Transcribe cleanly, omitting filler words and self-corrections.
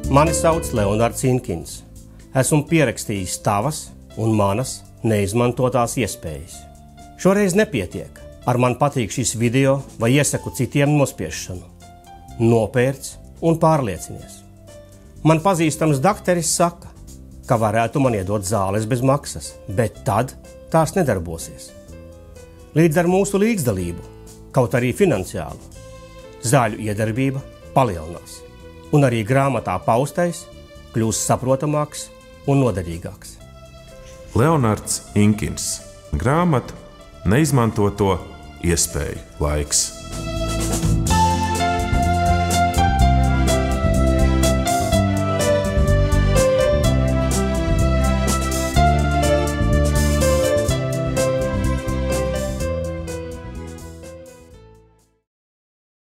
Mani sauc Leonards Inkins. Esmu pierakstījis tavas un manas neizmantotās iespējas. Šoreiz nepietiek. Ar man patīk šis video vai iesaku citiem nospiešanu. Nopērc un pārliecinies. Man pazīstams dakteris saka, ka varētu man iedot zāles bez maksas, bet tad tās nedarbosies. Līdz ar mūsu līdzdalību, kaut arī finansiālu, zāļu iedarbība palielinās. Un arī grāmatā paustais kļūs saprotamāks un noderīgāks. Leonards Inkins. Grāmata Neizmantoto iespēju laiks.